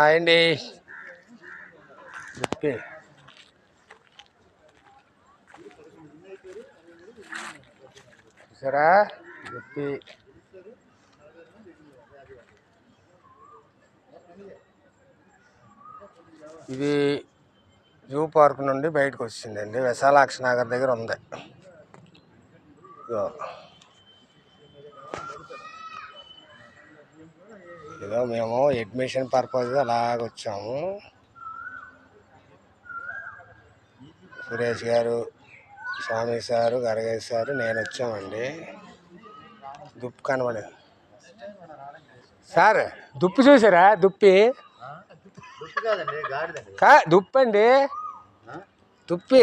అండి దుప్పి చూసారా దుప్పి. ఇది జూ పార్క్ నుండి బయటకు వచ్చిందండి. విశాలాక్షి నగర్ దగ్గర ఉంది. ఇదో మేము అడ్మిషన్ పర్పస్ అలాగ వచ్చాము. సురేష్ గారు, స్వామి సారు, గరగేష్ సారు, నేను వచ్చామండి. దుప్పు కనబడి సార్ దుప్పు చూసారా? దుప్పి దుప్పండి, దుప్పి.